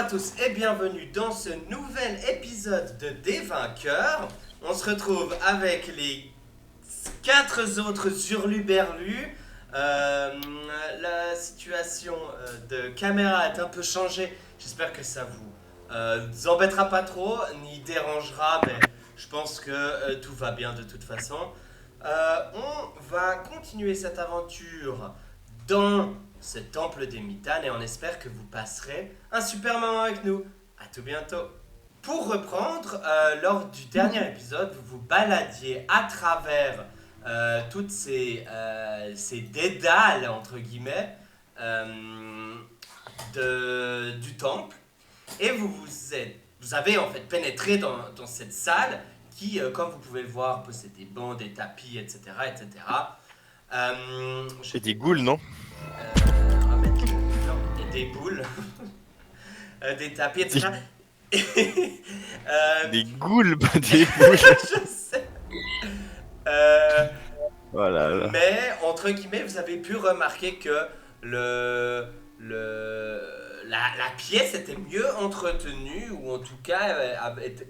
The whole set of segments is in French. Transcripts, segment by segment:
tous et bienvenue dans ce nouvel épisode de Des Vainqueurs. On se retrouve avec les 4 autres hurluberlus. La situation de caméra est un peu changée. J'espère que ça vous embêtera pas trop, ni dérangera, mais je pense que tout va bien de toute façon. On va continuer cette aventure dans ce temple des Mitanes et on espère que vous passerez un super moment avec nous. À tout bientôt. Pour reprendre, lors du dernier épisode, vous vous baladiez à travers toutes ces dédales, entre guillemets, du temple. Et vous avez en fait pénétré dans cette salle qui, comme vous pouvez le voir, possède des bancs, des tapis, etc. etc. C'est des ghouls, non? On va mettre des boules, des tapis, etc. Des ghouls, pas des boules. Je sais. Voilà. Là. Mais, entre guillemets, vous avez pu remarquer que la pièce était mieux entretenue, ou en tout cas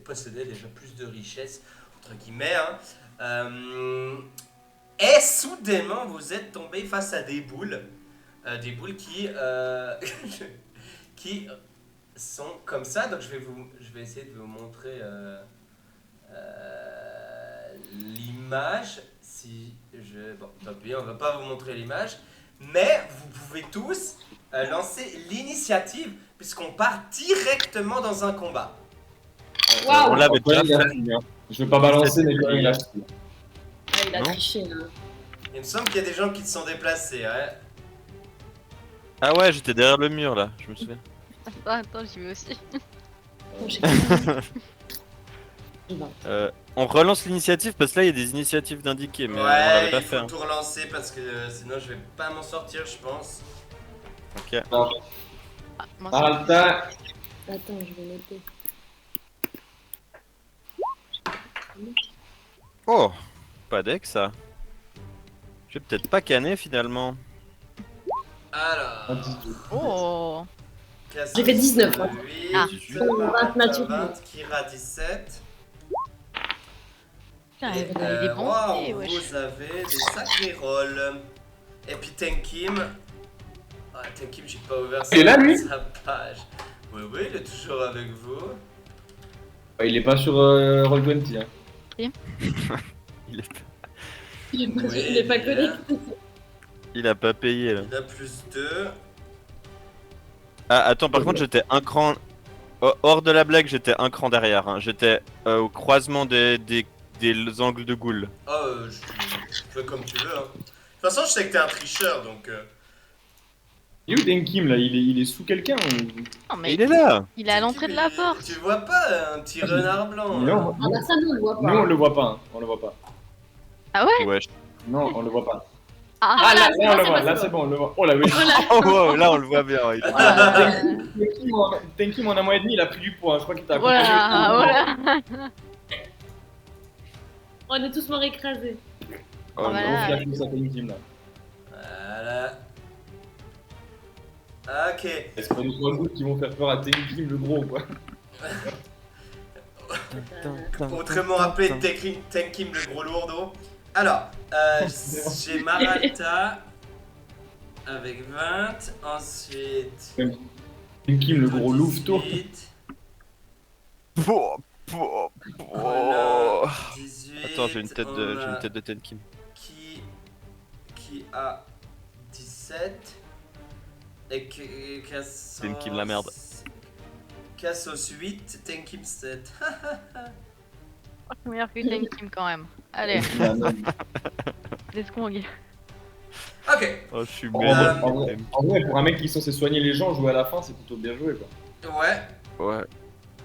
possédait déjà plus de richesse, entre guillemets. Et soudainement, vous êtes tombé face à des boules. Des boules qui sont comme ça. Donc je vais essayer de vous montrer l'image. Bon, tant pis, on va pas vous montrer l'image. Mais vous pouvez tous lancer l'initiative puisqu'on part directement dans un combat. Waouh. On l'avait déjà fait. Je veux pas balancer, mais quand même, il a Il a Non. triché là. Il me semble qu'il y a des gens qui se sont déplacés. Ouais. Ah ouais, j'étais derrière le mur là, je me souviens. Attends, j'y vais aussi. On relance l'initiative parce que là il y a des initiatives d'indiquer, mais on l'avait pas il fait. faut Hein. tout relancer parce que sinon je vais pas m'en sortir, je pense. Ok. Non. Ah, mince. Alta, Attends, je vais noter. Oh, pas deck ça. Je vais peut-être pas canner finalement. Alors, Oh. J'ai fait 19, hein. 8, Ah. 20 naturel. 20, Kira 17. Putain, Et, vous avez des bons wow, pieds, wesh. vous avez des sacrés rôles. Et puis Tenkim. Ah, Tenkim, j'ai pas ouvert Il est là, lui sa page. Oui, oui, il est toujours avec vous. il est pas sur Roll20. Hein. Il est- Il est pas connecté. Il a pas payé là. Il a plus 2. Ah attends, par contre j'étais un cran. Hors de la blague, j'étais un cran derrière. Hein. J'étais au croisement des angles de ghouls. Tu fais comme tu veux. Hein. De toute façon, je sais que t'es un tricheur donc. Il est où Denkim là il est sous quelqu'un ou... Non, mais Il est là. il est à l'entrée de la porte. Tu vois pas un petit renard blanc. Non, Ah bah ça, nous, on le voit pas. nous on le voit pas. Hein. On le voit pas. Ah ouais? Ouais. Non, on le voit pas. Ah, Ah là, c'est là on bon, le voit. c'est Là bon. c'est bon, on le voit. Oh là oui. Oh wow, là on le voit bien. Il est- voilà. Denkim en un mois et demi il a pris du poids. Je crois qu'il t'a Voilà, voilà. On est tous morts écrasés. Oh, Voilà. on fait la plus à Denkim là. Voilà. Ok. Est-ce qu'on est trois gouttes qui vont faire peur à Denkim le gros quoi? Autrement appelé Tenkim le gros lourdeau. Alors, j'ai Maralta avec 20. Ensuite. Denkim le gros louveteau. 18, Oh, oh, oh. Voilà, 18. Attends, j'ai une tête on a de Tenkim. Qui a 17. Et Cassos. Tenkim la merde. Cassos 8, Tenkim 7. Meilleur que Tenkim quand même. Allez, let's go. Ok. Oh, je suis En merde. vrai, pour un mec qui est censé soigner les gens, jouer à la fin, c'est plutôt bien joué quoi. Ouais. Ouais.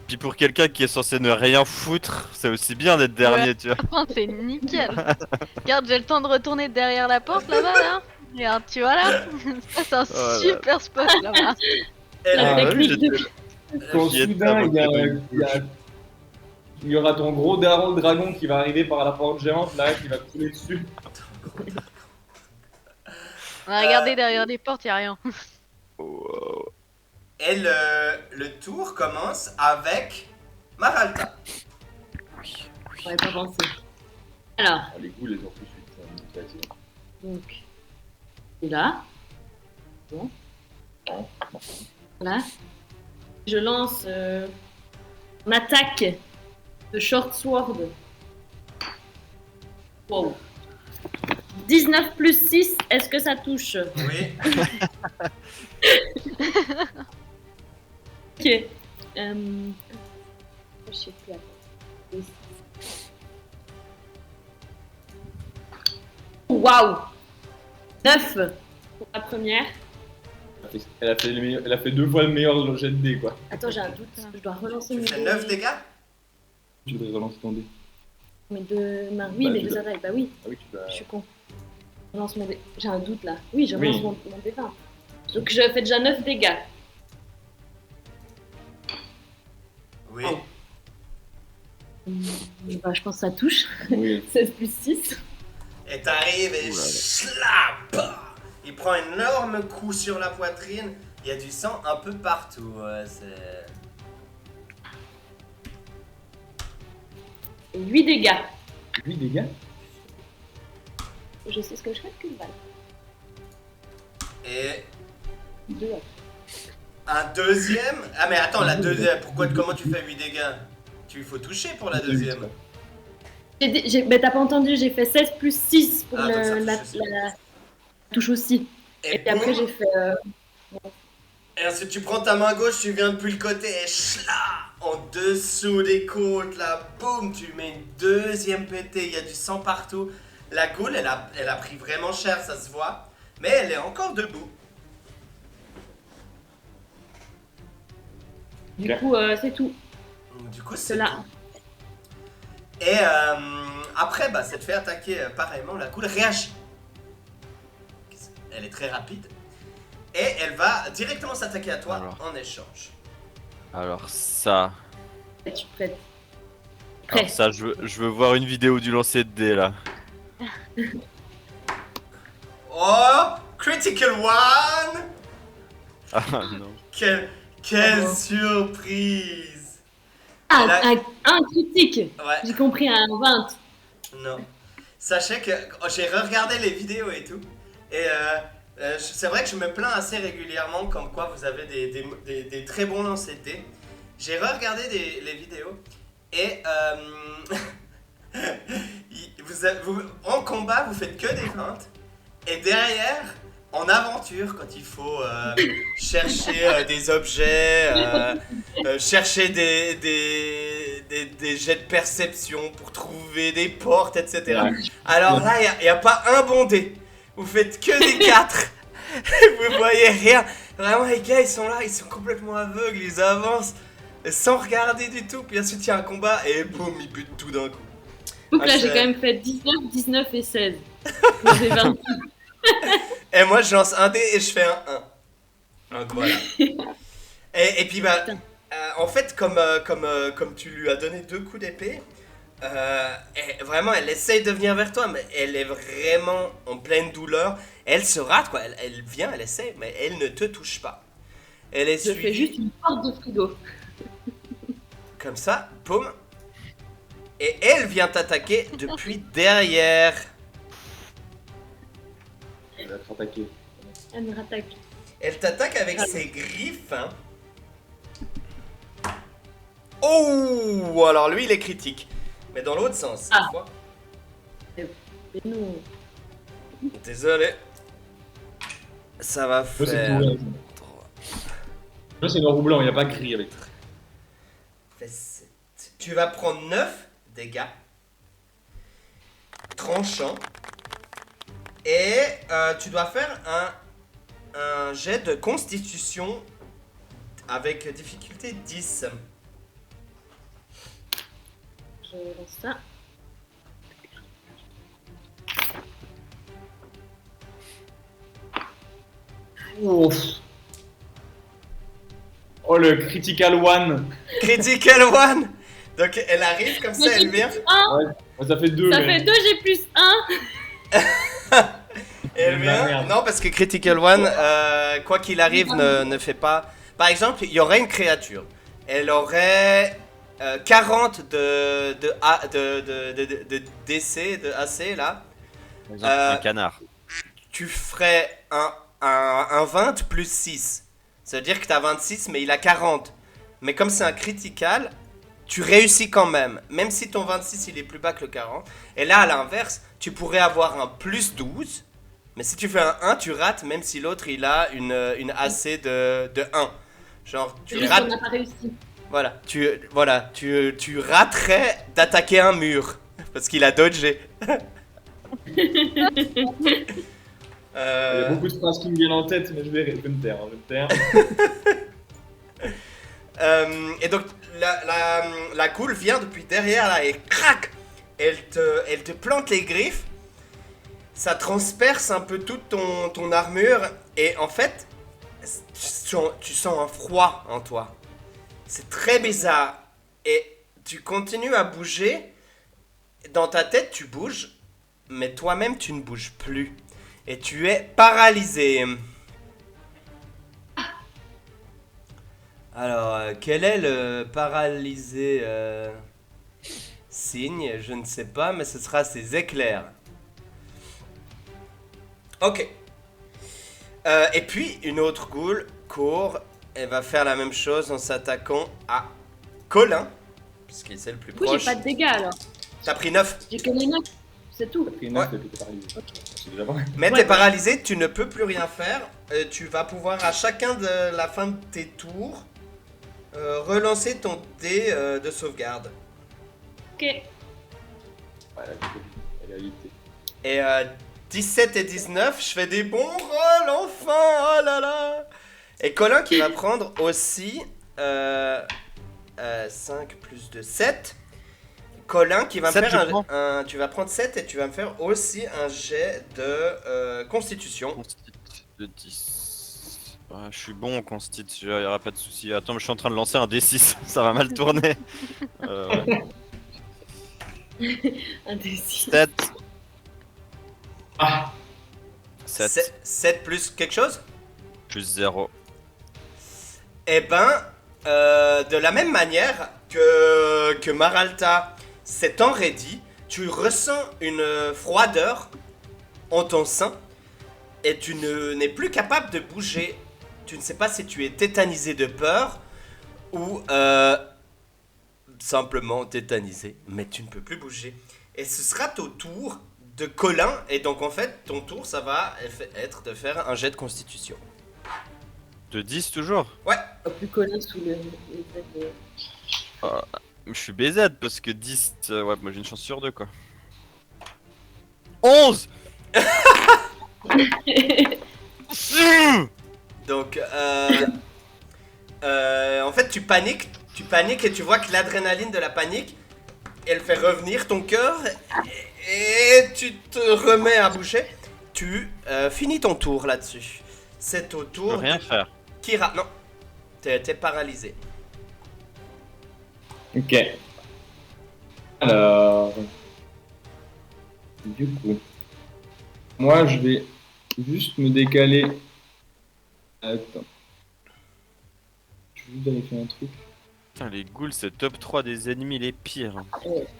Puis pour quelqu'un qui est censé ne rien foutre, c'est aussi bien d'être dernier, Ouais. tu vois. Oh, c'est nickel. Regarde, j'ai le temps de retourner derrière la porte là-bas là. Regarde, tu vois là. Ça, c'est un Voilà. super spot là-bas. Et La là, ouais, technique j'étais- de... Quand J'y étais soudain, avant il y a, que il y a- il y aura ton gros daron le dragon qui va arriver par la porte géante là, qui va te couler dessus. On a regardé derrière les portes, y'a rien. Wow. Et le tour commence avec Maralta. J'aurais pas pensé. Alors, Ah, les goûts, les ont tout de suite. Ça me fatigue. donc, là. Bon. Là. Je lance mon attaque de Short Sword. Wow. 19 plus 6, est-ce que ça touche? Oui. Ok. Je sais plus. Attends. Waouh! 9 pour la première. Elle a fait 2 fois le meilleur jet de dés, quoi. Attends, j'ai un doute. Je dois relancer Tu mes fais dés. 9 dégâts? Tu voudrais relancer ton dé. Mes deux mains. Oui, Bah, mes tu deux dois- attaques. Bah oui, Ah oui, tu dois. je suis con. Je relance mon dé. J'ai un doute là. Oui, je Oui. relance mon dé 20. Donc je fais déjà 9 dégâts. Oui. Oh. Bah, je pense que ça touche. Oui. 16 plus 6. Et t'arrives et Ouh là là. slap! Il prend un énorme coup sur la poitrine. Il y a du sang un peu partout. Ouais, c'est... Et 8 dégâts. 8 dégâts. Je sais ce que je fais qu'une balle. Et 2. un deuxième... Ah mais attends, la deuxième, comment tu fais 8 dégâts? Il faut toucher pour la deuxième. Mais t'as pas entendu, j'ai fait 16 plus 6 pour Ah, donc ça touche la aussi. touche aussi. Et puis après, j'ai fait. Et ensuite tu prends ta main gauche, tu viens depuis le côté et chla en dessous des côtes là, boum, tu mets une deuxième pétée, il y a du sang partout. La goule, elle a pris vraiment cher, ça se voit, mais elle est encore debout. Du Ok. coup, c'est tout. Du coup, c'est Cela. tout. Et après, bah, ça te fait attaquer pareillement. La goule réagit. Elle est très rapide. Et elle va directement s'attaquer à toi Alors. en échange. Alors ça... Tu prêtes. Alors Prêt. ça, je veux voir une vidéo du lancer de dés, là. Oh, critical one! Ah non. Quelle Oh. surprise! Ah, Elle a- un critique. Ouais, J'ai compris, un 20. non. Sachez que j'ai re-regardé les vidéos et tout. Et c'est vrai que je me plains assez régulièrement comme quoi vous avez des très bons lancers de dés. J'ai re-regardé les vidéos et en combat vous faites que des feintes et derrière en aventure quand il faut chercher des objets, chercher des jets de perception pour trouver des portes, etc. Ouais. Alors là il n'y a pas un bon dé. Vous faites que des 4. Vous voyez rien. Vraiment les gars ils sont là, ils sont complètement aveugles, ils avancent sans regarder du tout. Puis ensuite il y a un combat et boum, ils butent tout d'un coup. Donc Ah, là, c'est- j'ai quand même fait 19, 19 et 16. Donc j'ai 20. Et moi je lance un dé et je fais un 1. Donc voilà. Et puis bah, en fait comme tu lui as donné 2 coups d'épée, vraiment elle essaye de venir vers toi mais elle est vraiment en pleine douleur. Elle se rate quoi, elle vient, elle essaie mais elle ne te touche pas. Elle est Je fais suivie juste une porte de frigo. comme ça, boum. Et elle vient t'attaquer depuis derrière. Elle va te attaquer. Elle me rattaque. Elle t'attaque avec ses griffes. Hein. Oh, alors lui il est critique. Mais dans l'autre sens, cette Ah. fois. Et nous, Désolé. Ça va Moi, c'est faire... tout. Moi, c'est noir ou blanc, il n'y a pas gris avec. fait 7. Tu vas prendre 9 dégâts. Tranchant. Et tu dois faire un jet de constitution avec difficulté 10. je lance ça. Ouf. Oh, le critical one. Critical one. Donc elle arrive comme ça, elle vient. Ouais, ça fait 2. Ça fait 2, j'ai plus 1. Elle De la vient. merde. Non, parce que Critical One, quoi qu'il arrive, ne fait pas. Par exemple, il y aurait une créature. Elle aurait 40 de DC, de AC là. Par exemple, un canard. Tu ferais un 20 plus 6. Ça veut dire que tu as 26, mais il a 40. Mais comme c'est un critical, tu réussis quand même. Même si ton 26 il est plus bas que le 40. Et là, à l'inverse, tu pourrais avoir un plus 12. Mais si tu fais un 1, tu rates, même si l'autre il a une AC de 1. Genre, tu Juste, rates. on n'a pas réussi. Tu raterais d'attaquer un mur. Parce qu'il a dodgé. Il y a beaucoup de phrases qui me viennent en tête, mais je vais me taire. Et donc la goule vient depuis derrière là et crac, elle te plante les griffes, ça transperce un peu toute ton armure et en fait tu sens un froid en toi. C'est très bizarre et tu continues à bouger. Dans ta tête tu bouges, mais toi-même tu ne bouges plus et tu es paralysé. Alors, quel est le paralysé signe? Je ne sais pas, mais ce sera ces éclairs. Ok. Et puis, une autre goule court et va faire la même chose en s'attaquant à Colin, puisqu'il est le plus Du coup, proche. j'ai pas de dégâts alors. T'as pris 9. J'ai que les 9. C'est tout. Pris une note et puis t'es paralysé. C'est déjà pas mal. Mais Ouais, t'es ouais. paralysé, tu ne peux plus rien faire. Tu vas pouvoir, à chacun de la fin de tes tours, relancer ton dé de sauvegarde. Ok. Ouais, la réalité. Et 17 et 19, je fais des bons rolls enfin, oh là là. Et Colin qui va prendre aussi 5 plus 2, 7. Colin qui va me 7, faire je prends. tu vas prendre 7 et tu vas me faire aussi un jet de constitution. Constit de 10. Ah, je suis bon en constit, il n'y aura pas de souci. Attends, mais je suis en train de lancer un D6, ça va mal tourner. Ouais. Un des 6. 7. Ah, 7 7 plus quelque chose. plus 0. Eh ben, de la même manière que Maralta s'est enraidie, tu ressens une froideur en ton sein et tu n'es plus capable de bouger. Tu ne sais pas si tu es tétanisé de peur ou simplement tétanisé, mais tu ne peux plus bouger. Et ce sera au tour de Colin, et donc en fait, ton tour, ça va être de faire un jet de constitution. De 10 toujours. Pas plus collé sous le. Je suis BZ parce que 10, ouais, moi j'ai une chance sur 2 quoi. 11. Donc, en fait, tu paniques et tu vois que l'adrénaline de la panique, elle fait revenir ton cœur et tu te remets à bouger. Tu finis ton tour là-dessus. C'est au Je peux tour rien de faire. Kira. Non, t'es paralysé. ok. Alors. Du coup. Moi, je vais juste me décaler. Attends. Je vais juste vérifier un truc. Putain, les ghouls, c'est top 3 des ennemis les pires.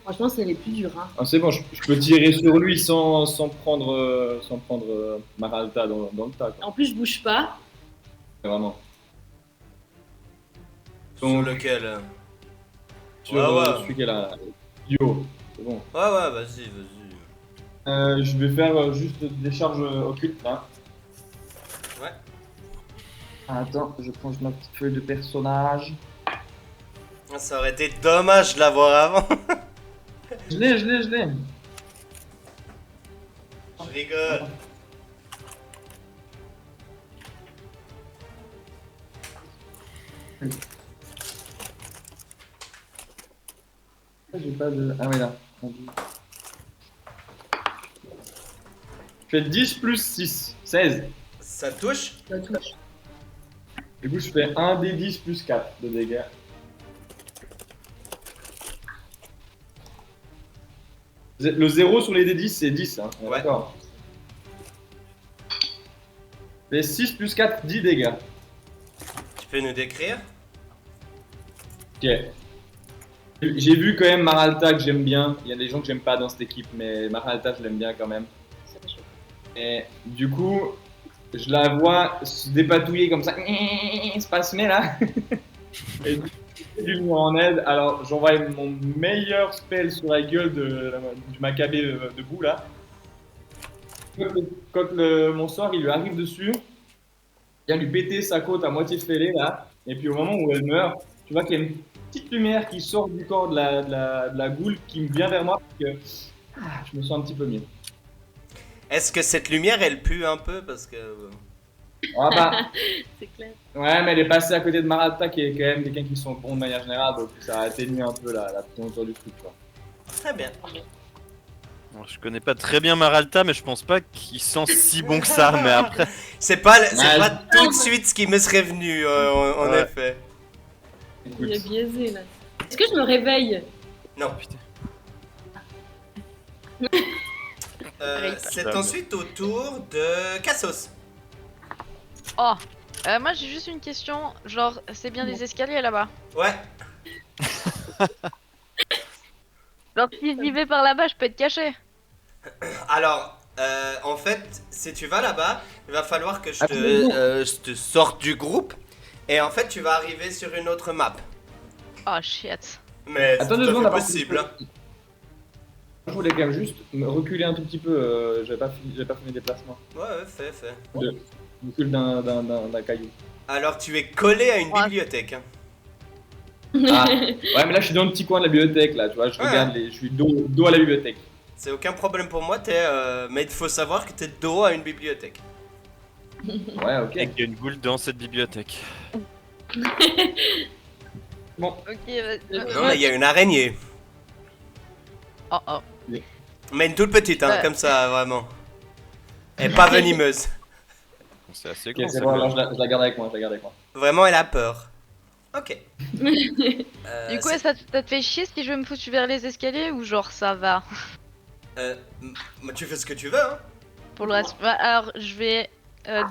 Franchement, c'est les plus durs. Hein. Ah, c'est bon, je peux tirer sur lui sans prendre Maralta dans le tas. Quoi. En plus, je bouge pas. Vraiment. Sur Donc, lequel sur ouais. celui qui est là. Yo, c'est bon. Ouais, vas-y. Je vais faire juste des charges occultes là. Ouais. Attends, je prends ma petite feuille de personnage. Ça aurait été dommage de l'avoir avant. Je l'ai. Je rigole. J'ai pas de. Ah oui, là. Je fais 10 plus 6, 16. Ça touche. Ça touche. Du coup, je fais 1 des 10 plus 4 de dégâts. Le 0 sur les D10, c'est 10. Hein. Ouais. D'accord. Je fais 6 plus 4, 10 dégâts. Tu peux nous décrire? Ok. J'ai vu quand même Maralta que j'aime bien. Il y a des gens que j'aime pas dans cette équipe, mais Maralta, je l'aime bien quand même. Et du coup, je la vois se dépatouiller comme ça, se passionner là. Et du coup, je lui en aide. Alors, j'envoie mon meilleur spell sur la gueule du Maccabée debout là. Quand mon sort il lui arrive dessus, il vient lui péter sa côte à moitié fêlée là. Et puis au moment où elle meurt, tu vois qu'il y a une petite lumière qui sort du corps de la goule qui me vient vers moi parce que je me sens un petit peu mieux. Est-ce que cette lumière, elle pue un peu? Parce que... Ah bah, C'est clair. ouais, mais elle est passée à côté de Maralta qui est quand même quelqu'un qui sont bons de manière générale, donc ça a atténué un peu la tournure du truc, quoi. Très bien. Alors, je connais pas très bien Maralta, mais je pense pas qu'il sent si bon que ça. Mais après, C'est pas Ouais, tout de suite ce qui me serait venu, en Ouais. effet. Il est biaisé là. Est-ce que je me réveille? Non. putain. C'est ensuite au tour de Cassos. Oh, moi j'ai juste une question. Genre, c'est bien des escaliers là-bas. Ouais. Genre, si j'y vais par là-bas, je peux être caché. Alors, en fait, si tu vas là-bas, il va falloir que Absolument. je te sorte du groupe. Et en fait, tu vas arriver sur une autre map. Oh shit. Mais c'est Attends tout deux à secondes, fait après, possible. Hein. je voulais quand même juste me reculer un tout petit peu, j'avais pas fait mes déplacements. Ouais, ouais, fais. Je recule d'un caillou. Alors, tu es collé à une Ouais. bibliothèque. Hein. Ah, ouais, mais là je suis dans le petit coin de la bibliothèque, là, tu vois, je Ouais. regarde, je suis dos à la bibliothèque. C'est aucun problème pour moi, mais il faut savoir que t'es de dos à une bibliothèque. Ouais, ok. et qu'il y a une goule dans cette bibliothèque. Bon, Ok, vas-y. Non, mais il y a une araignée. Oh oh. Mais une toute petite, hein, Ouais. comme ça, vraiment. Elle est pas venimeuse. Bon, c'est assez ok, grand. c'est ça, bon, quand alors même. je la garde avec moi, je la garde avec moi. Vraiment, elle a peur. Ok. Du coup, ça te fait chier si je me fous vers les escaliers ou genre ça va? Tu fais ce que tu veux, hein. Pour le reste. Bah, alors, je vais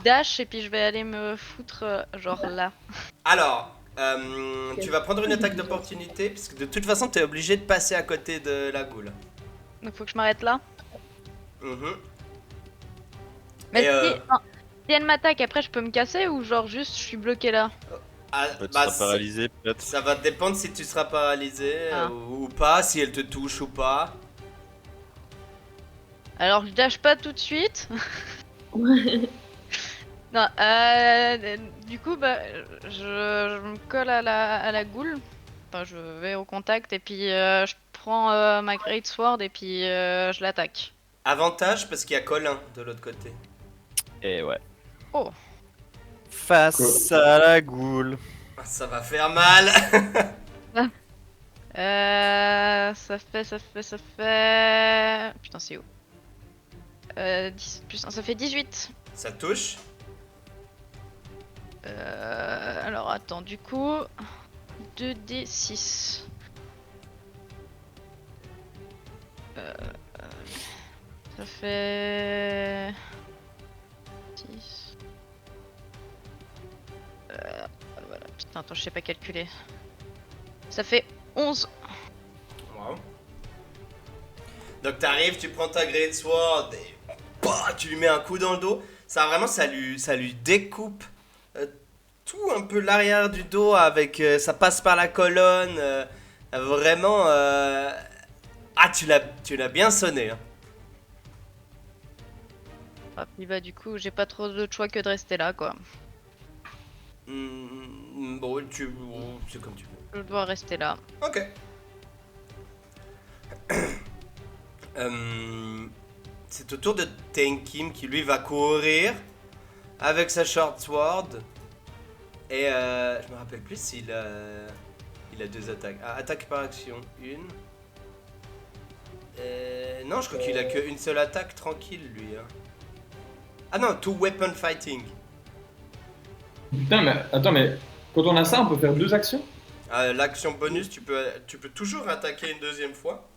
dash et puis je vais aller me foutre genre là. Alors, tu vas prendre une attaque d'opportunité, puisque de toute façon, t'es obligé de passer à côté de la goule. Donc faut que je m'arrête là. Mhm. Mais Et, si elle m'attaque, après je peux me casser ou genre juste je suis bloqué là? Ah, Tu bah, seras paralysé peut-être. ça va dépendre si tu seras paralysé Ah. ou pas, si elle te touche ou pas. Alors je dash pas tout de suite. Non, du coup, bah, je me colle à la goule. Enfin, je vais au contact et puis je prends ma Great Sword et puis je l'attaque. Avantage parce qu'il y a Colin de l'autre côté. Et ouais. Oh. Face à la goule. Ça va faire mal. Ça fait... Putain, c'est où 10 plus 1, ça fait 18. Ça touche. Alors attends, du coup... 2d6. Ça fait... 6... Voilà, putain, attends, je sais pas calculer. Ça fait 11. Wow. Donc t'arrives, tu prends ta Great Sword et bah, tu lui mets un coup dans le dos. Ça lui découpe tout un peu l'arrière du dos avec ça passe par la colonne. Vraiment, ah tu l'as bien sonné. Hein. Ah, puis bah du coup, j'ai pas trop d'autre choix que de rester là, quoi. Bon, c'est comme tu veux. Je dois rester là. Ok. C'est au tour de Tenkim qui lui va courir avec sa short sword. Et je me rappelle plus s'il a deux attaques. Ah, attaque par action, une. Non, je crois qu'il a qu'une seule attaque tranquille lui. Hein. Ah non, two weapon fighting. Putain, mais attends, mais quand on a ça, on peut faire 2 actions? L'action bonus, tu peux toujours attaquer une deuxième fois.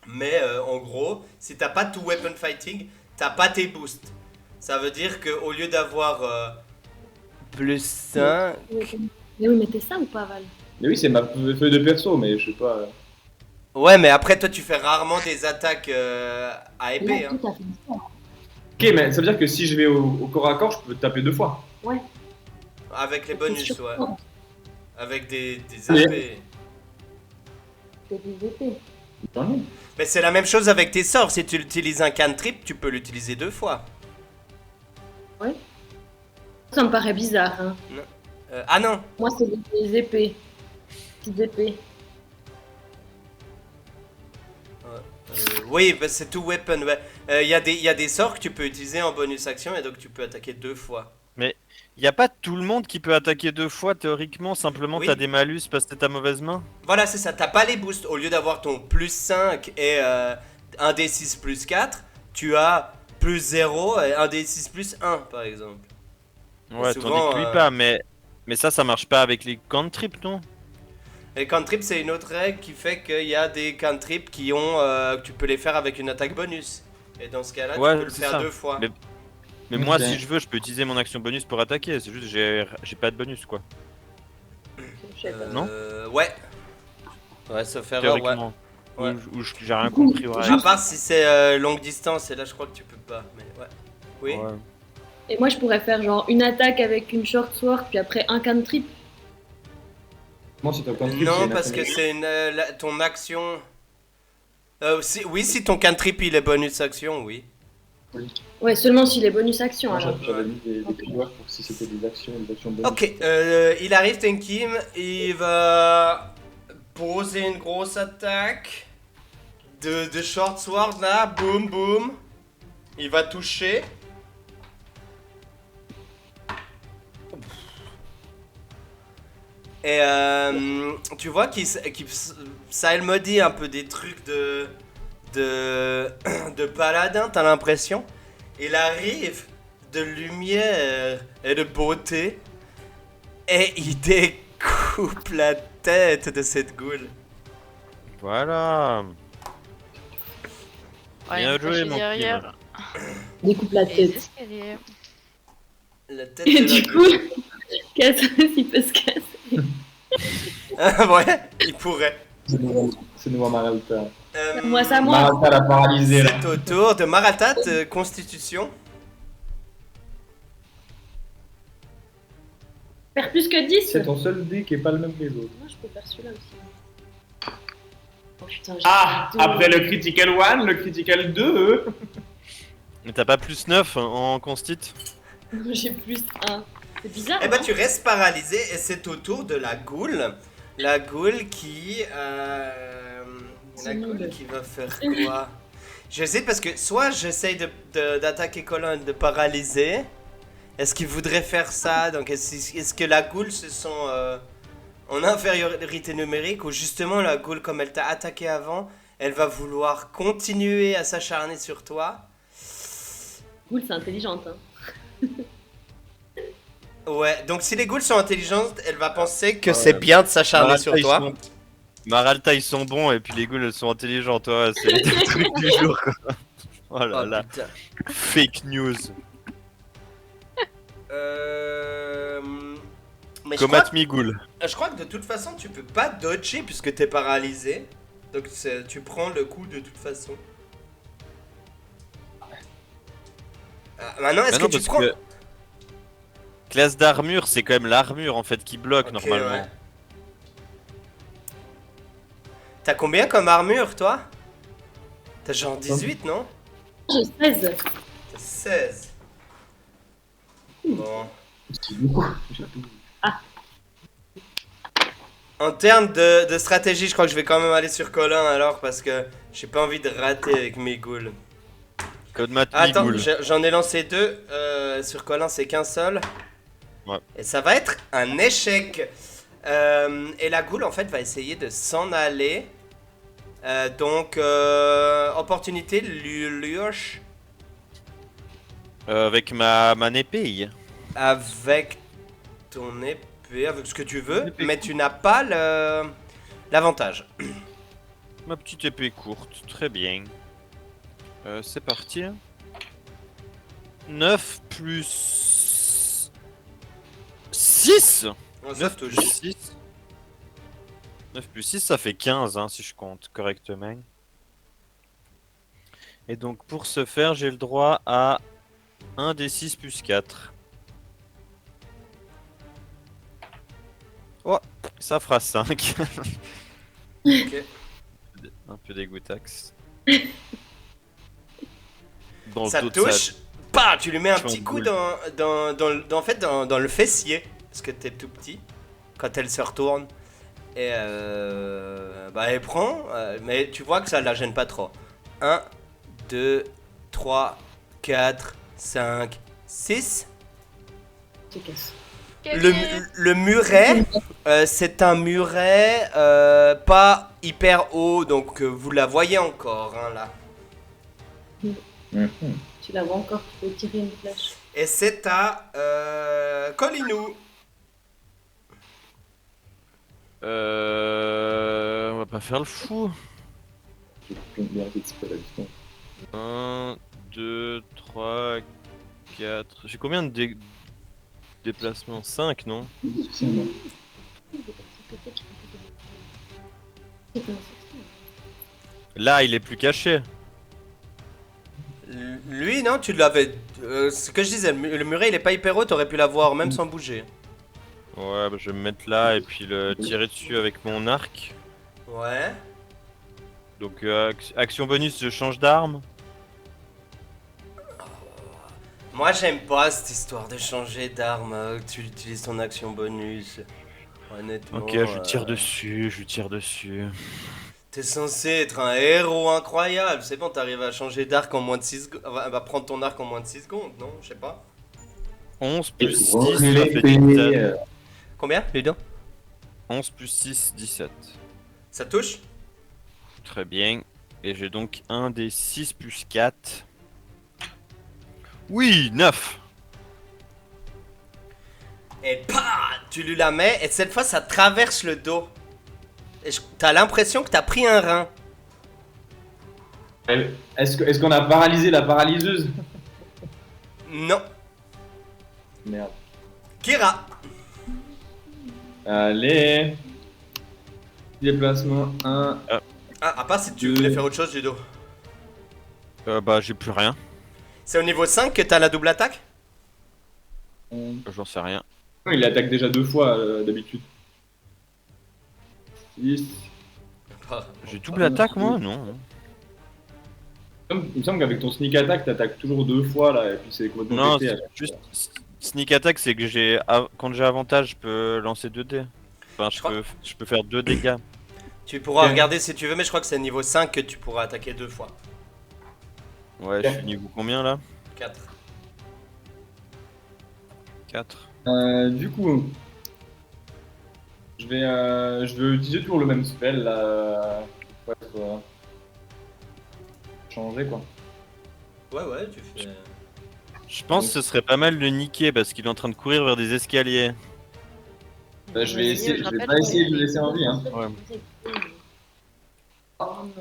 Mais en gros, si t'as pas tout weapon fighting, t'as pas tes boosts. Ça veut dire qu'au lieu d'avoir Plus 5. Mais oui, mais t'es ça ou pas, Val? Mais oui, c'est ma feuille de perso, mais je sais pas. Ouais, mais après, toi, tu fais rarement des attaques à épée. Là, Hein. tout à fait ça. Ok, mais ça veut dire que si je vais au corps à corps, je peux te taper 2 fois. Avec les bonus, ouais. Avec des Oui. épées. C'est des épées. J'en ai. Mais c'est la même chose avec tes sorts. Si tu utilises un cantrip, tu peux l'utiliser 2 fois. Ça me paraît bizarre, hein. Ah non. Moi, c'est des épées. Petites épées. Oui, bah, c'est tout weapon. Il y a des sorts que tu peux utiliser en bonus action et donc tu peux attaquer 2 fois. Y a pas tout le monde qui peut attaquer 2 fois théoriquement, simplement Oui. t'as des malus parce que c'est ta mauvaise main. Voilà, c'est ça. T'as pas les boosts. Au lieu d'avoir ton plus 5 et 1d6 plus 4, tu as plus 0 et 1d6 plus 1, par exemple. Ouais, souvent, tandis que lui pas, mais ça marche pas avec les cantrips, non? Et cantrip, c'est une autre règle qui fait qu'il y a des cantrips qui ont. Que tu peux les faire avec une attaque bonus. Et dans ce cas-là, Ouais, tu peux le c'est faire ça. 2 fois. Mais moi, Ok. si je veux, je peux utiliser mon action bonus pour attaquer, c'est juste j'ai pas de bonus quoi. Je sais pas. non Ouais. Ouais, sauf erreur, ouais. Théoriquement. Ouais. Ou j'ai rien compris, ouais. À part si c'est longue distance, et là je crois que tu peux pas. Mais ouais. Oui. Ouais. Et moi, je pourrais faire genre une attaque avec une short sword, puis après un cantrip. Moi, si t'as cantrip, c'est Non, une parce action. que c'est ton action. Oui, si ton cantrip il est bonus action, oui. Ouais, seulement si les bonus actions, Moi, alors. j'avais mis des Ok. pouvoirs pour si c'était des actions bonus. Ok, il arrive Tenkim, il va poser une grosse attaque de short sword là, boum boum. Il va toucher. Et tu vois ça me dit un peu des trucs de paladin, t'as l'impression. Il arrive de lumière et de beauté et il découpe la tête de cette goule. Voilà. Ouais, Bien une fois joué, chez mon derrière. Découpe la Et les tête. escaliers. La tête Et de la du goule. coup, Cassos, il peut se casser. Ouais, il pourrait. C'est nouveau Maralta. Moi, ça, moi. Maralta l'a paralysé là. C'est au tour de Maratat, Constitution. Faire plus que 10. C'est ton seul dé qui est pas le même que les autres. Moi, je peux faire celui-là aussi. Oh putain, j'ai Ah, deux. après le critical 1, le critical 2. Mais t'as pas plus 9 en constit? J'ai plus 1. C'est bizarre. Eh ben hein. tu restes paralysé et c'est au tour de la goule. La goule qui... C'est la goule nul. qui va faire quoi? Je sais parce que soit j'essaye d'attaquer Colin de paralyser. Est-ce qu'il voudrait faire ça? Donc est-ce que la goule se sent en infériorité numérique ou justement la goule comme elle t'a attaqué avant, elle va vouloir continuer à s'acharner sur toi? Cool, c'est intelligente. Hein. Ouais, donc si les ghouls sont intelligentes, elle va penser que Ouais. c'est bien de s'acharner sur toi. Maralta ils sont bons et puis les ghouls elles sont intelligentes, ouais, c'est le truc du jour quoi. Oh là Oh, là, putain. fake news. Mais Combat mi-ghoul. je crois que de toute façon tu peux pas dodger puisque t'es paralysé. Donc tu prends le coup de toute façon. Ah, maintenant est-ce Bah non, que tu parce prends... que classe d'armure, c'est quand même l'armure en fait qui bloque Ok, normalement. ouais. T'as combien comme armure toi? T'as genre 18 non? J'ai 16. T'as 16. Bon. C'est beaucoup. En termes de stratégie, je crois que je vais quand même aller sur Colin alors parce que j'ai pas envie de rater avec mes ghouls. Code mat Attends, mi-ghoul. j'en ai lancé 2. Sur Colin, c'est qu'un seul. Ouais. Et ça va être un échec. Et la goule, en fait, va essayer de s'en aller. Donc, opportunité, lurch. Avec ma épée. Avec ton épée, avec ce que tu veux. Épée Mais tu n'as pas l'avantage. Ma petite épée courte, très bien. C'est parti. 9 plus... 6. Oh, ça 9 touche. plus 6. 9 plus 6, ça fait 15, hein, si je compte correctement. Et donc, pour ce faire, j'ai le droit à 1 des 6 plus 4. Oh, ça fera 5. Ok. Un peu dégoûtax. Dans Ça le dos de touche. Bah, tu lui mets un Je petit m'en coup boule. en fait, dans le fessier. Parce que t'es tout petit. Quand elle se retourne. Et bah, elle prend. Mais tu vois que ça la gêne pas trop. 1, 2, 3, 4, 5, 6. C'est casse. Le muret, c'est un muret pas hyper haut. Donc vous la voyez encore, hein, là. Tu la vois encore, tu peux tirer une flèche. Et c'est à Colinou. On va pas faire le fou. J'ai bien fait la distance. 1, 2, 3, 4. J'ai combien de déplacements? 5, non? Là, il est plus caché. Lui, non, tu l'avais. Ce que je disais, le muret il est pas hyper haut, t'aurais pu l'avoir même sans bouger. Ouais, bah, je vais me mettre là et puis le tirer dessus avec mon arc. Ouais. Donc, action bonus, je change d'arme. Moi j'aime pas cette histoire de changer d'arme, que tu utilises ton action bonus. Honnêtement. Ok, je tire dessus, je tire dessus. T'es censé être un héros incroyable, c'est bon, t'arrives à changer d'arc en moins de 6 secondes. Va prendre ton arc en moins de 6 secondes, non? Je sais pas. 11 Et plus 6, pour ça fait l'épée, 17. Combien, Ludo? 11 plus 6, 17. Ça touche? Très bien. Et j'ai donc un des 6 plus 4. Oui, 9. Et tu lui la mets, et cette fois ça traverse le dos. Et t'as l'impression que t'as pris un rein. Est-ce qu'on a paralysé la paralyseuse? Non. Merde. Kira. Allez. Déplacement 1. Ah, à part si tu Deux. voulais faire autre chose, Ludo. Bah, j'ai plus rien. C'est au niveau 5 que t'as la double attaque? J'en sais rien. Il attaque déjà 2 fois d'habitude. 6. J'ai double attaque, moi? Non. Il me semble qu'avec ton sneak attack, t'attaques toujours 2 fois là, et puis c'est complètement Non, pété, à c'est chaque juste fois. sneak attack, c'est que quand j'ai avantage, je peux lancer 2 dés. Enfin, je peux faire 2 dégâts. Tu pourras Ok. regarder si tu veux, mais je crois que c'est niveau 5 que tu pourras attaquer 2 fois. Ouais, je suis niveau combien là? 4. 4. Du coup, je vais utiliser toujours le même spell là. Pour être, changer quoi. Ouais, tu fais. Je pense que ce serait pas mal de niquer parce qu'il est en train de courir vers des escaliers. Bah, je vais essayer, je vais rappelle pas essayer de le laisser en vie. Hein.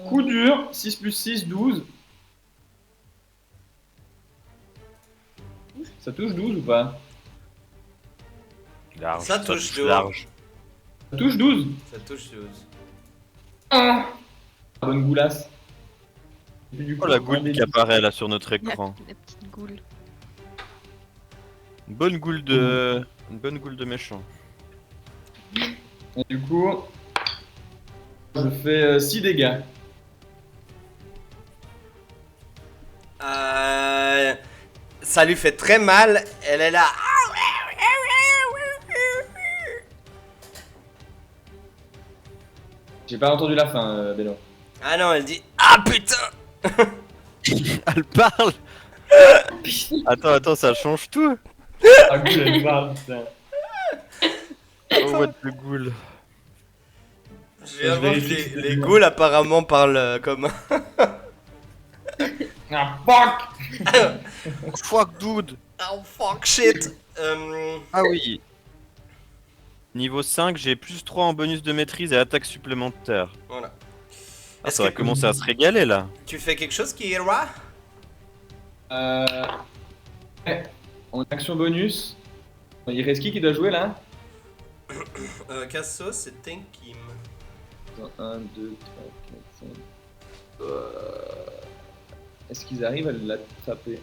Coup dur, 6 plus 6, 12. Ça touche 12 ou pas? Large, Ça touche de haut. large. Ça touche 12. Ça touche 12. Ah, bonne goulasse. Et puis, du Oh la coup, goule qui apparaît là sur notre écran. La petite goule. Une bonne goule de méchant. Et du coup, je fais 6 dégâts. Ça lui fait très mal. Elle est là. J'ai pas entendu la fin, Beno. Ah non, elle dit ah putain. Elle parle. Attends, ça change tout. Ah, goule, elle parle, putain. Oh, what the ghoul. Je viens de voir que les ghouls apparemment parlent comme. Ah, fuck! Fuck dude. Oh fuck shit. Ah oui. Niveau 5, j'ai plus 3 en bonus de maîtrise et attaque supplémentaire. Voilà. Ah, Est-ce ça va que commencer à se régaler là. tu fais quelque chose, Kira? Ouais. En action bonus, Il reste qui doit jouer là? Cassos, c'est Tenkim. 1, 2, 3, 4, 5. Est-ce qu'ils arrivent à l'attraper?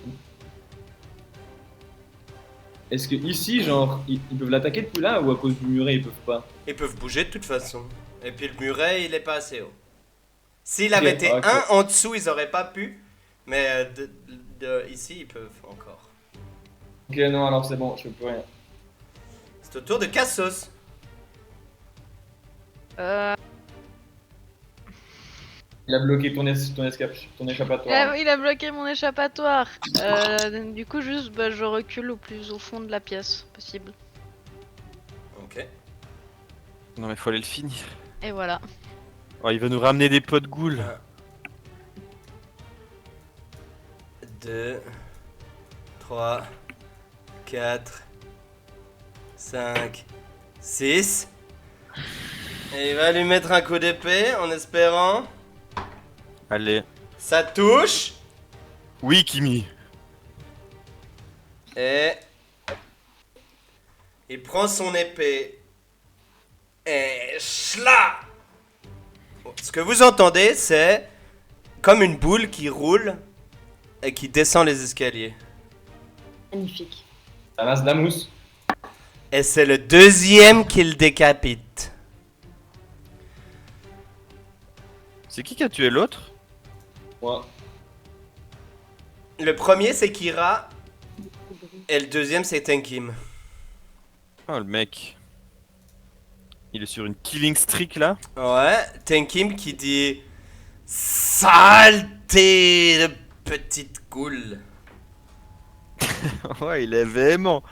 Est-ce que ici, genre, ils peuvent l'attaquer depuis là ou à cause du muret ils peuvent pas? Ils peuvent bouger de toute façon. Et puis le muret, il est pas assez haut. S'il Ok, avait été ok. un en dessous, ils auraient pas pu. Mais ici, ils peuvent encore. Ok, non, alors c'est bon, je fais plus rien. C'est au tour de Cassos. Euh, Il a bloqué ton échappatoire. il a bloqué mon échappatoire. Du coup, juste, bah, je recule au plus au fond de la pièce possible. Ok. Non mais faut aller le finir. Et voilà. Oh, il va nous ramener des pots de goule. 2, 3, 4, 5, 6. Et il va lui mettre un coup d'épée en espérant. Allez. Ça touche. Oui, Kimi. Et il prend son épée. Et schla. Ce que vous entendez, c'est comme une boule qui roule et qui descend les escaliers. Magnifique. Ça masse de la mousse. Et c'est le deuxième qu'il décapite. C'est qui a tué l'autre? Moi. Le premier, c'est Kira. Et le deuxième, c'est Tenkim. Oh, le mec. Il est sur une killing streak là. Ouais, Tenkim qui dit saleté de petite goule. Ouais, il est véhément.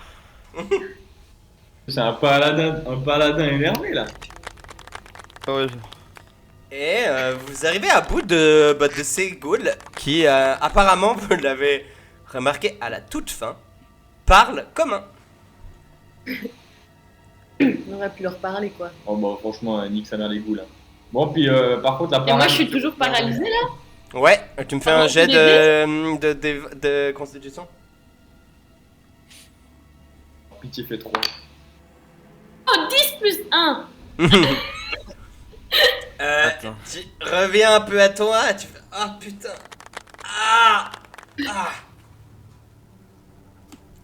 C'est un paladin énervé là. Ouais. Et vous arrivez à bout de ces ghouls qui, apparemment, vous l'avez remarqué à la toute fin, parlent commun. On aurait pu leur parler, quoi. Oh bah franchement, nique sa mère les goûts là. Bon, puis par contre, la Et moi, parade- je suis toujours paralysée, là. Ouais, tu me fais un Pardon, jet tu de constitution. Pitié fait trop. Oh, 10 plus 1. Attends. Tu reviens un peu à toi, tu fais ah putain. Ah. Ah.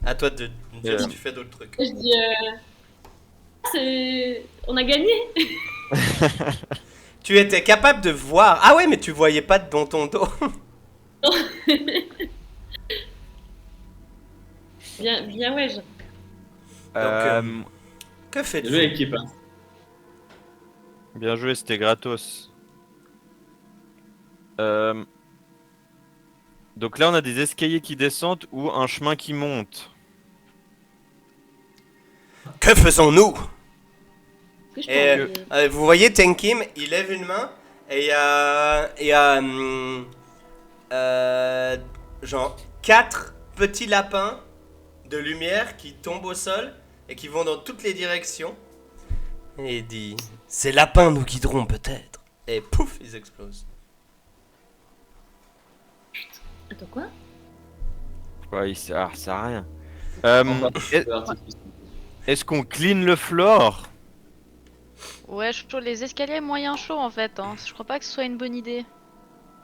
À toi de me dire si tu fais d'autres trucs. Je dis, c'est... On a gagné. Tu étais capable de voir. Ah ouais, mais tu voyais pas dans ton dos. Bien, ouais. Que Bien fais-tu? joué l'équipe. Hein. Bien joué, c'était gratos. Donc là, on a des escaliers qui descendent ou un chemin qui monte. Que faisons-nous? Est-ce que je peux Et enlever- vous voyez Tenkim, il lève une main et il y a genre 4 petits lapins de lumière qui tombent au sol et qui vont dans toutes les directions. Et il dit ces lapins nous guideront peut-être. Et pouf, ils explosent. Attends, quoi? Ouais, il sert à rien. C'est l'artifice. Est-ce qu'on clean le floor? Ouais, chaud, les escaliers moyen chaud en fait. Hein. Je crois pas que ce soit une bonne idée.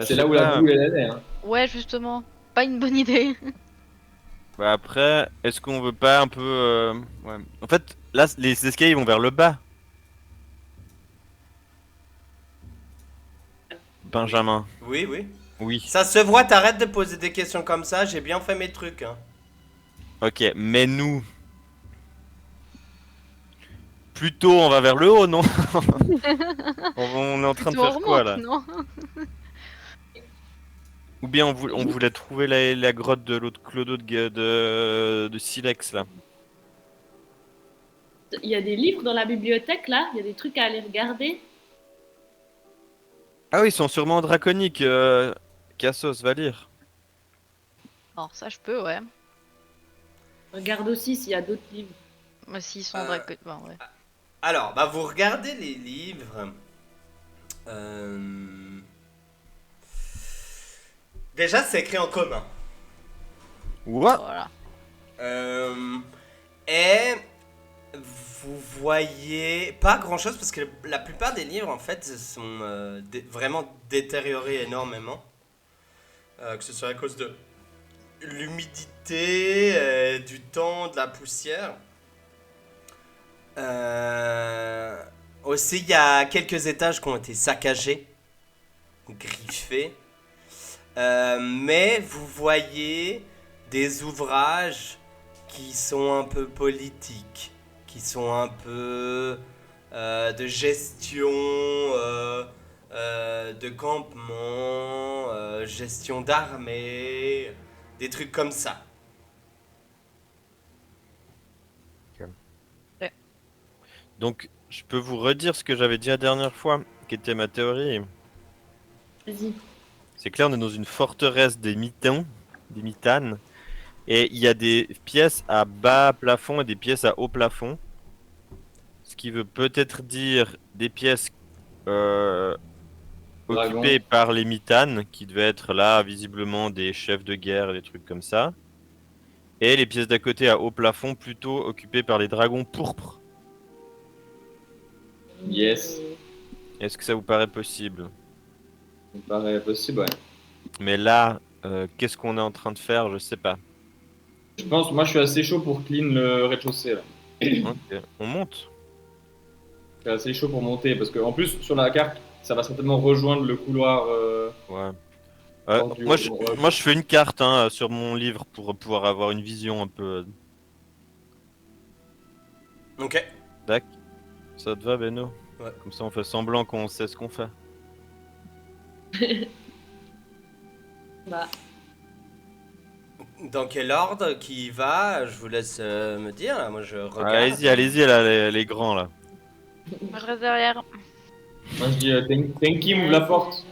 C'est là où la boule elle est. Hein. Ouais, justement. Pas une bonne idée. Bah après, est-ce qu'on veut pas un peu... Ouais. En fait, là, les escaliers vont vers le bas. Benjamin. Oui, oui. Oui. Ça se voit, t'arrêtes de poser des questions comme ça, j'ai bien fait mes trucs. Hein. Ok, mais nous... Plutôt, on va vers le haut, non? On est en train de Plutôt on faire quoi, là? remonte, non? Ou bien on voulait trouver la grotte de l'autre clodo de Silex, là. Il y a des livres dans la bibliothèque, là. Il y a des trucs à aller regarder. Ah oui, ils sont sûrement draconiques. Cassos, va lire. Alors ça, je peux, ouais. Regarde aussi s'il y a d'autres livres. Moi, s'ils sont draconiques. Bon, ouais. Alors, bah vous regardez les livres. Déjà, c'est écrit en commun. What? Voilà. Et Vous voyez pas grand chose parce que la plupart des livres en fait sont vraiment détériorés énormément. Que ce soit à cause de l'humidité, du temps, de la poussière. Aussi, il y a quelques étages qui ont été saccagés, griffés. Mais vous voyez des ouvrages qui sont un peu politiques, qui sont un peu de gestion, de campement, gestion d'armée, des trucs comme ça. Donc, je peux vous redire ce que j'avais dit la dernière fois, qui était ma théorie. Vas-y. C'est que là, on est dans une forteresse des mitanes, et il y a des pièces à bas plafond et des pièces à haut plafond. Ce qui veut peut-être dire des pièces Dragon. occupées par les mitanes, qui devaient être là, visiblement des chefs de guerre et des trucs comme ça. Et les pièces d'à côté à haut plafond, plutôt occupées par les dragons pourpres. Yes. Est-ce que ça vous paraît possible? Ça me paraît possible, ouais. Mais là, qu'est-ce qu'on est en train de faire? Je sais pas. Je pense, moi je suis assez chaud pour clean le rez-de-chaussée là. Ok, on monte. Je suis assez chaud pour monter parce qu'en plus sur la carte, ça va certainement rejoindre le couloir. Ouais. Tendu. Moi, je fais une carte hein, sur mon livre pour pouvoir avoir une vision un peu. Ok. Tac. Ça te va, Beno? Ouais. Comme ça, on fait semblant qu'on sait ce qu'on fait. Bah, Dans quel ordre qui va? Je vous laisse me dire. Là. Moi, je regarde. Allez-y, là, les grands, là. Moi, je reste derrière. Moi je dis Tenki, ouvre la porte.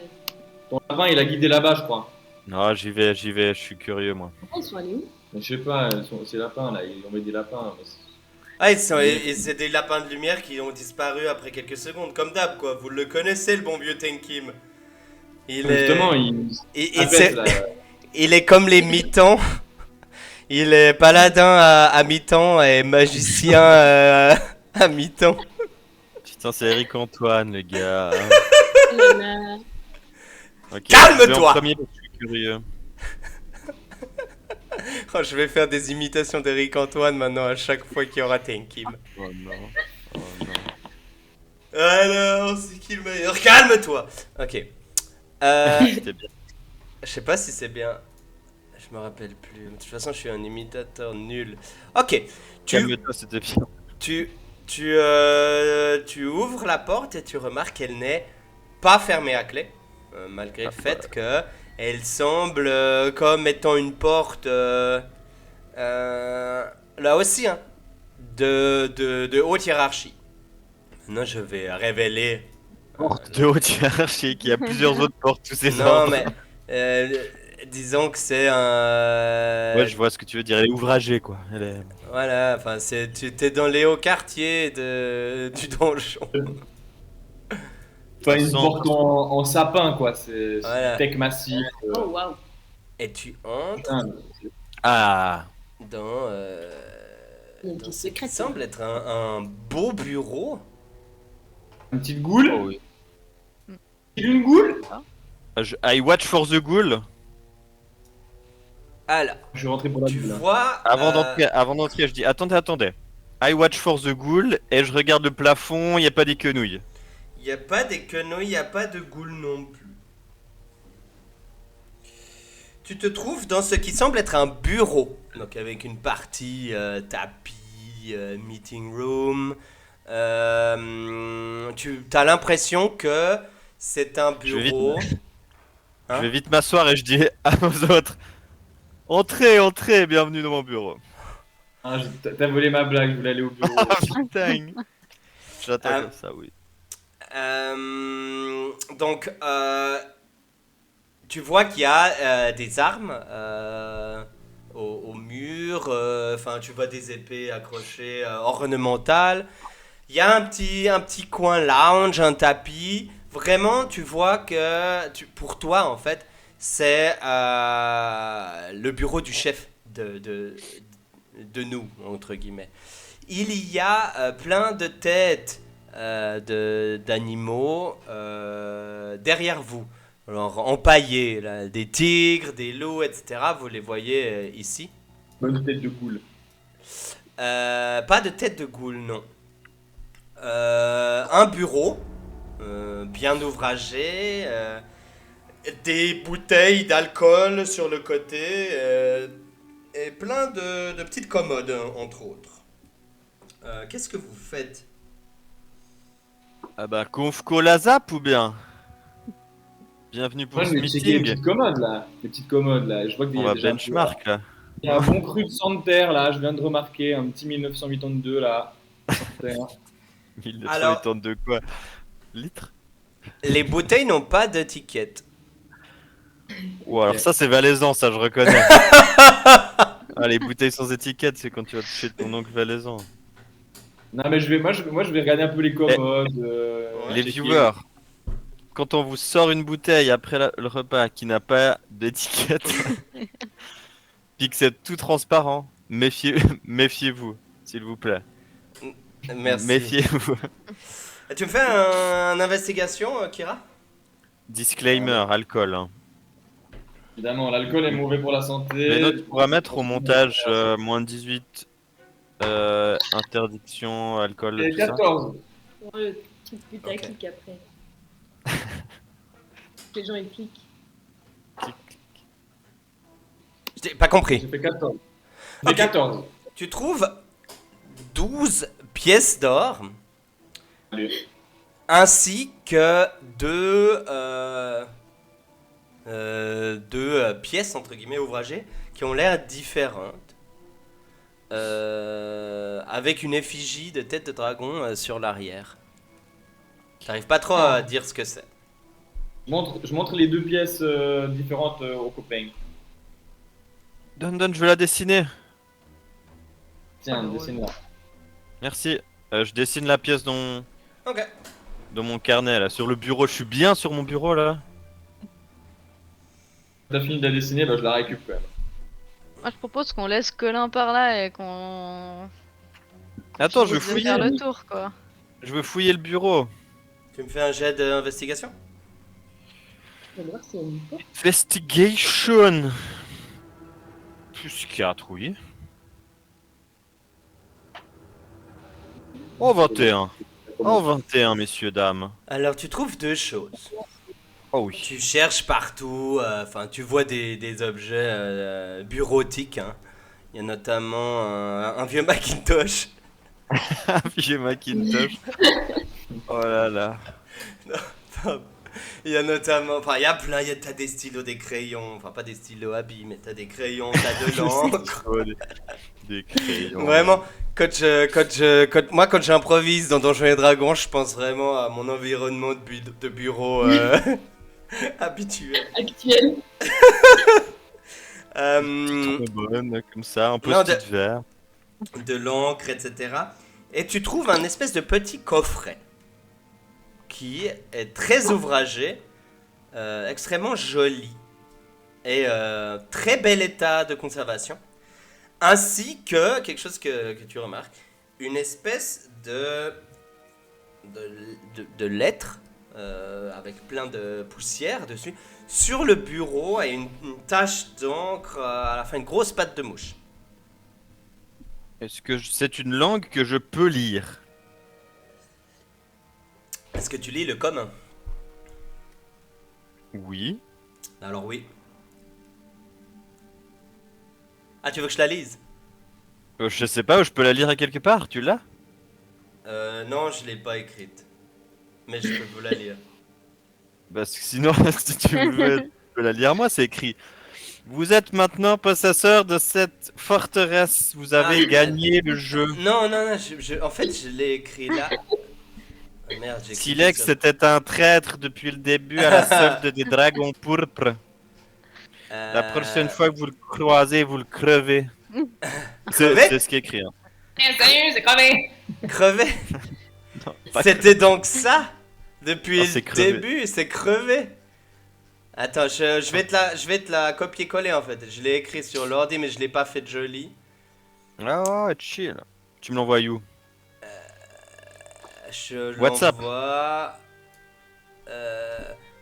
Ton lapin il a guidé là-bas, je crois. Non, j'y vais, je suis curieux, moi. ils sont allés où? Mais je sais pas, ces lapins là, ils ont mis des lapins. Mais Ah, et c'est des lapins de lumière qui ont disparu après quelques secondes, comme d'hab, quoi. Vous le connaissez, le bon vieux Tenkim. justement, Il est comme les mi-temps. Il est paladin à mi-temps et magicien à mi-temps. Putain, c'est Eric Antoine, le gars. Ok, Calme-toi. je vais en premier, parce que je suis curieux. Oh, je vais faire des imitations d'Eric Antoine maintenant à chaque fois qu'il y aura Tenkim. Oh non. Oh non. Alors, c'est qui le meilleur? Calme-toi. Ok. C'était bien. Je sais pas si c'est bien. Je me rappelle plus. De toute façon, je suis un imitateur nul. Ok. Calme-toi, c'était bien. Tu ouvres la porte et tu remarques qu'elle n'est pas fermée à clé. Malgré le fait que elle semble comme étant une porte là aussi hein, de haute hiérarchie. Maintenant, je vais révéler. De haute hiérarchie, il y a plusieurs autres portes, tous ces Non, ordres. mais disons que c'est un. Ouais, je vois ce que tu veux dire. Elle est ouvragée, quoi. Elle est... Voilà, enfin, tu t'es dans les hauts quartiers du donjon. pas une Sans- porte en sapin quoi, c'est Voilà. tech massif. Oh waouh. Et tu entres Putain, Ah. dans. Il y a une dans pièce ce qui secrète. semble être un beau bureau. une petite goule. Oh oui. Une goule. I watch for the ghoul. Alors, Je suis rentré pour la tu goule. vois. Avant d'entrer, je dis attendez. I watch for the ghoul et je regarde le plafond, il n'y a pas des quenouilles. Il n'y a pas des quenouilles, il n'y a pas de ghoul non plus. Tu te trouves dans ce qui semble être un bureau. Donc avec une partie tapis, meeting room. Tu as l'impression que c'est un Je vais vite- bureau. Je Hein vais vite m'asseoir et je dis aux autres entrez, bienvenue dans mon bureau. Ah, t'as volé ma blague, je voulais aller au bureau. Putain. J'attends Ah. comme ça, oui. Donc, tu vois qu'il y a des armes au mur. Enfin, tu vois des épées accrochées ornementales. Il y a un petit coin lounge, un tapis. Vraiment, tu vois que pour toi, en fait, c'est le bureau du chef de nous, entre guillemets. il y a plein de têtes d'animaux derrière vous. Alors, empaillés, là, des tigres, des loups, etc. Vous les voyez ici. Bonne tête de poule. Pas de tête de goule, non. Un bureau, bien ouvragé, des bouteilles d'alcool sur le côté, et plein de petites commodes, entre autres. Qu'est-ce que vous faites? Ah bah, conf la zap ou bien? Bienvenue pour Moi, ce je vais checker les meeting. petites commodes là. Les petites commodes là. Je vois qu'il y On a va déjà benchmark là. Il y a un bon cru de Santerre là. Je viens de remarquer un petit 1982 là. Santerre. 1982 quoi? Litres? Les bouteilles n'ont pas d'étiquette. Ou alors Ok. ça c'est valaisan, ça je reconnais. Ah, les bouteilles sans étiquette, c'est quand tu vas toucher ton oncle valaisan. Non mais moi je vais regarder un peu les commodes. Les checker. viewers, quand on vous sort une bouteille après le repas qui n'a pas d'étiquette, puis que c'est tout transparent, méfiez-vous, s'il vous plaît. Merci. Méfiez-vous. Tu me fais une investigation, Kira? Disclaimer, alcool. Hein. Évidemment, l'alcool est mauvais pour la santé. Mais non, tu pourras mettre au montage moins 18, interdiction, alcool, Et tout ça. 14. Le truc putaclic Ok. après. Les gens ils cliquent. J'ai pas compris. J'ai fait 14. J'ai Ok. 14. Tu trouves 12 pièces d'or, Allez. ainsi que deux pièces entre guillemets ouvragées qui ont l'air différentes, avec une effigie de tête de dragon sur l'arrière. J'arrive pas trop à dire ce que c'est. Je montre les deux pièces différentes aux copains. Don, je vais la dessiner. Tiens, dessine-la. Merci. Je dessine la pièce dans Ok. mon carnet là, sur le bureau. Je suis bien sur mon bureau là. T'as fini de la dessiner, bah je la récupère quand même. Moi, je propose qu'on laisse Colin par là et qu'on. Attends, je finisse veux de fouiller. faire le tour, quoi. Je veux fouiller le bureau. Tu me fais un jet d'investigation? On va voir s'il y a une porte. Investigation. Plus 4, oui. Oh 21. Oh 21, messieurs, dames. Alors tu trouves deux choses. Oh oui. Tu cherches partout, enfin tu vois des objets bureautiques. Hein. Il y a notamment un vieux Macintosh. Un vieux Macintosh. Oh là là. Il y a notamment, enfin il y a plein, t'as des stylos, des crayons, enfin pas des stylos à billes, mais t'as des crayons, t'as de l'encre. Oh, des crayons. Vraiment, quand j'improvise dans Donjons et Dragons, je pense vraiment à mon environnement de bureau habituel. Actuel. Bonne, comme ça, un Non, post-it vert. de l'encre, etc. Et tu trouves un espèce de petit coffret qui est très ouvragé, extrêmement joli et très bel état de conservation, ainsi que quelque chose que tu remarques, une espèce de lettre avec plein de poussière dessus sur le bureau et une tache d'encre à la fin, une grosse patte de mouche. Est-ce que c'est une langue que je peux lire? Est-ce que tu lis le commun? Oui. Alors oui. Ah, tu veux que je la lise? Je sais pas, je peux la lire à quelque part, tu l'as? Non, je l'ai pas écrite. Mais je peux vous la lire. Parce que sinon, si tu veux, tu peux la lire moi, c'est écrit. Vous êtes maintenant possesseur de cette forteresse, vous avez gagné le jeu. Non, en fait, je l'ai écrit là. Ah, merde, j'ai écrit Silex sur- était un traître depuis le début à la solde des dragons pourpres. La prochaine fois que vous le croisez, vous le crevez. Crever? C'est ce qui est écrit. Hein. C'est crevé. Crever? Non, pas C'était donc ça? Depuis Ah, le c'est crevé. début, c'est crevé. Attends, je vais te la copier-coller en fait. Je l'ai écrit sur l'ordi, mais je l'ai pas fait joli. Ah ouais, chill. Tu me l'envoies où? Je WhatsApp. l'envoie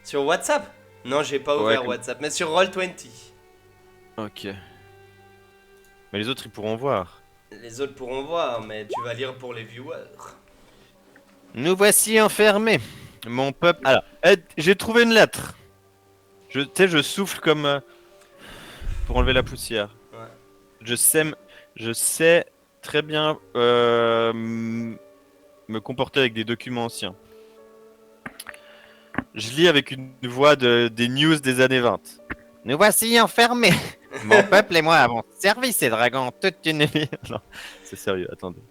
sur WhatsApp. Non, j'ai pas Ouais, ouvert comme- WhatsApp, mais sur Roll20. Ok. Mais les autres, ils pourront voir. Les autres pourront voir, mais tu vas lire pour les viewers. Nous voici enfermés. Mon peuple... Alors, j'ai trouvé une lettre. Tu sais, je souffle comme... pour enlever la poussière. Ouais. Je sais très bien me comporter avec des documents anciens. Je lis avec une voix des news des années 20. Nous voici enfermés. Mon peuple et moi avons servi ces dragons toute une vie. Non, c'est sérieux, attendez.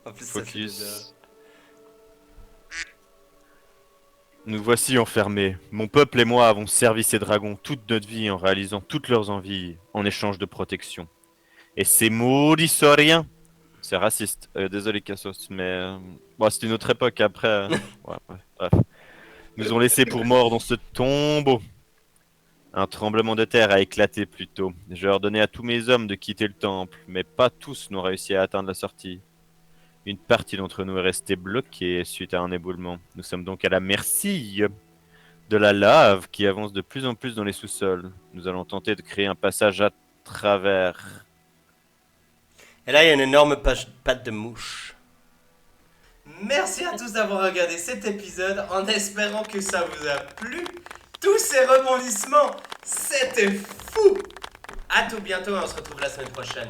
En plus, ça fait Focus. bizarre. Nous voici enfermés. Mon peuple et moi avons servi ces dragons toute notre vie en réalisant toutes leurs envies en échange de protection. Et ces maudits sauriens, c'est raciste. Désolé Cassos, mais bon, c'était une autre époque après. Ouais, bref. Nous ont laissés pour morts dans ce tombeau. Un tremblement de terre a éclaté plus tôt. J'ai ordonné à tous mes hommes de quitter le temple, mais pas tous n'ont réussi à atteindre la sortie. Une partie d'entre nous est restée bloquée suite à un éboulement. Nous sommes donc à la merci de la lave qui avance de plus en plus dans les sous-sols. Nous allons tenter de créer un passage à travers. Et là, il y a une énorme patte de mouche. Merci à tous d'avoir regardé cet épisode en espérant que ça vous a plu. Tous ces rebondissements, c'était fou. À tout bientôt et on se retrouve la semaine prochaine.